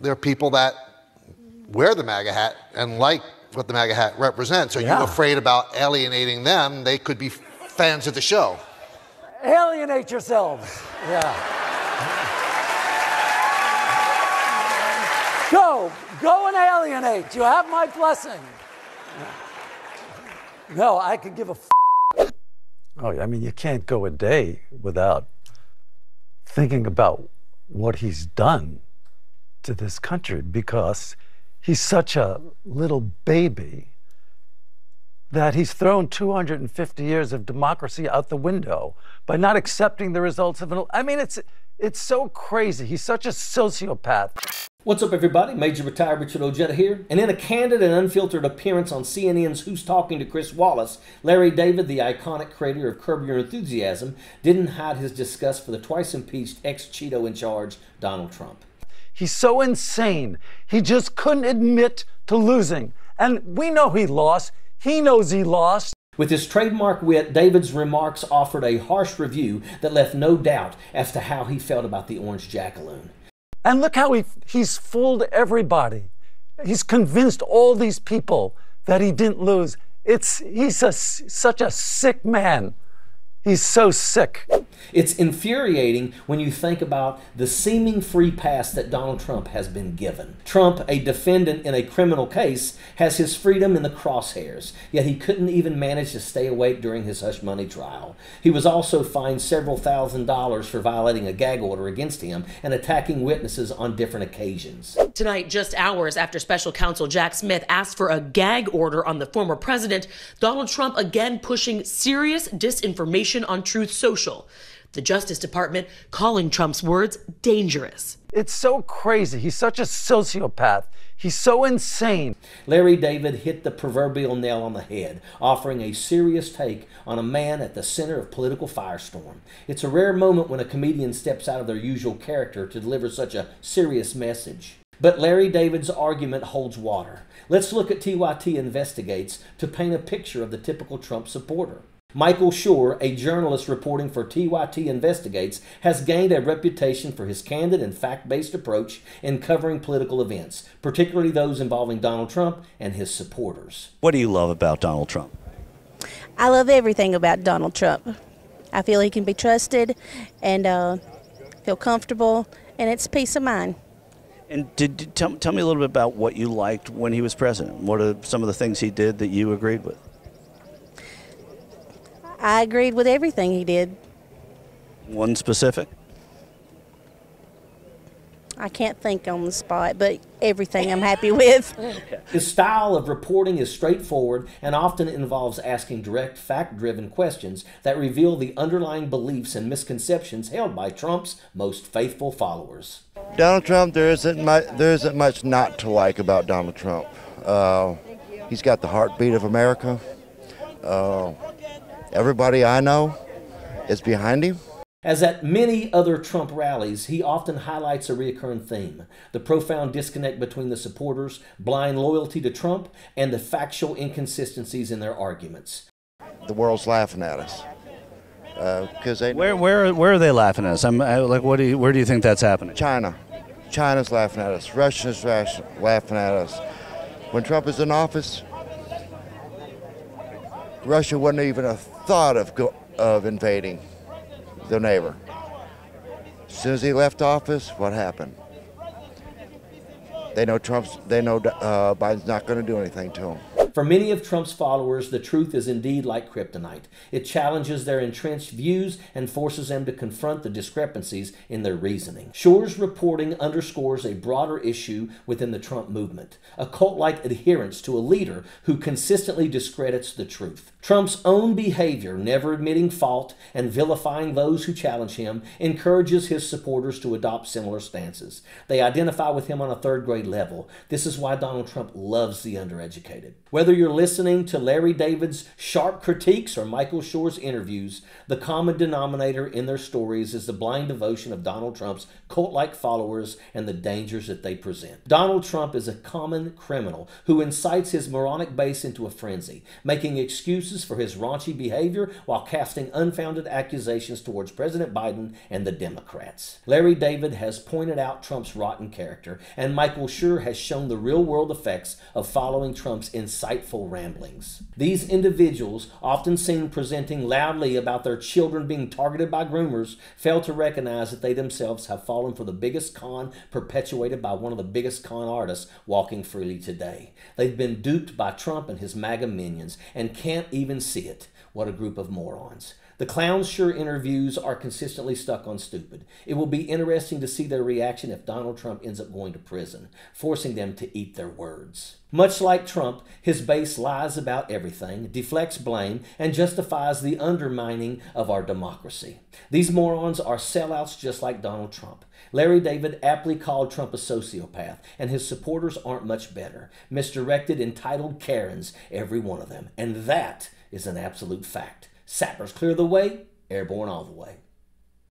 there are people that wear the MAGA hat and like what the MAGA hat represents. Are you afraid about alienating them? They could be fans of the show. Alienate yourselves. Yeah. Go and alienate. You have my blessing. No, I could give a Oh, I mean, you can't go a day without thinking about what he's done to this country, because he's such a little baby that he's thrown 250 years of democracy out the window by not accepting the results of an... I mean, it's so crazy. He's such a sociopath. What's up, everybody? Major Retired Richard Ojeda here. And in a candid and unfiltered appearance on CNN's Who's Talking to Chris Wallace, Larry David, the iconic creator of Curb Your Enthusiasm, didn't hide his disgust for the twice-impeached ex-Cheeto in charge, Donald Trump. He's so insane. He just couldn't admit to losing. And we know he lost. He knows he lost. With his trademark wit, David's remarks offered a harsh review that left no doubt as to how he felt about the Orange Jackaloon. And look how he's fooled everybody. He's convinced all these people that he didn't lose. He's such a sick man. He's so sick. It's infuriating when you think about the seeming free pass that Donald Trump has been given. Trump, a defendant in a criminal case, has his freedom in the crosshairs, yet he couldn't even manage to stay awake during his hush money trial. He was also fined several $1,000s for violating a gag order against him and attacking witnesses on different occasions. Tonight, just hours after special counsel Jack Smith asked for a gag order on the former president, Donald Trump again pushing serious disinformation on Truth Social. The Justice Department calling Trump's words dangerous. It's so crazy. He's such a sociopath. He's so insane. Larry David hit the proverbial nail on the head, offering a serious take on a man at the center of political firestorm. It's a rare moment when a comedian steps out of their usual character to deliver such a serious message. But Larry David's argument holds water. Let's look at TYT Investigates to paint a picture of the typical Trump supporter. Michael Schur, a journalist reporting for TYT Investigates, has gained a reputation for his candid and fact-based approach in covering political events, particularly those involving Donald Trump and his supporters. What do you love about Donald Trump? I love everything about Donald Trump. I feel he can be trusted and feel comfortable, and it's peace of mind. And tell me a little bit about what you liked when he was president. What are some of the things he did that you agreed with? I agreed with everything he did. One specific? I can't think on the spot, but everything I'm happy with. His style of reporting is straightforward and often involves asking direct, fact-driven questions that reveal the underlying beliefs and misconceptions held by Trump's most faithful followers. Donald Trump, there isn't much not to like about Donald Trump. He's got the heartbeat of America. Everybody I know is behind him. As at many other Trump rallies, he often highlights a recurring theme: the profound disconnect between the supporters' blind loyalty to Trump and the factual inconsistencies in their arguments. The world's laughing at us. Where are they laughing at us? Where do you think that's happening? China's laughing at us. Russia's laughing at us. When Trump is in office, Russia wouldn't even have thought of invading their neighbor. As soon as he left office, what happened? They know Biden's not going to do anything to him. For many of Trump's followers, the truth is indeed like kryptonite. It challenges their entrenched views and forces them to confront the discrepancies in their reasoning. Schur's reporting underscores a broader issue within the Trump movement: a cult-like adherence to a leader who consistently discredits the truth. Trump's own behavior, never admitting fault and vilifying those who challenge him, encourages his supporters to adopt similar stances. They identify with him on a third-grade level. This is why Donald Trump loves the undereducated. Whether Whether you're listening to Larry David's sharp critiques or Michael Schor's interviews, the common denominator in their stories is the blind devotion of Donald Trump's cult-like followers and the dangers that they present. Donald Trump is a common criminal who incites his moronic base into a frenzy, making excuses for his raunchy behavior while casting unfounded accusations towards President Biden and the Democrats. Larry David has pointed out Trump's rotten character, and Michael Schur has shown the real-world effects of following Trump's insightful ramblings. These individuals, often seen presenting loudly about their children being targeted by groomers, fail to recognize that they themselves have fallen for the biggest con perpetuated by one of the biggest con artists walking freely today. They've been duped by Trump and his MAGA minions and can't even see it. What a group of morons. The Clown's Sure interviews are consistently stuck on stupid. It will be interesting to see their reaction if Donald Trump ends up going to prison, forcing them to eat their words. Much like Trump, his base lies about everything, deflects blame, and justifies the undermining of our democracy. These morons are sellouts just like Donald Trump. Larry David aptly called Trump a sociopath, and his supporters aren't much better. Misdirected, entitled Karens, every one of them. And that is an absolute fact. Sappers clear the way, airborne all the way.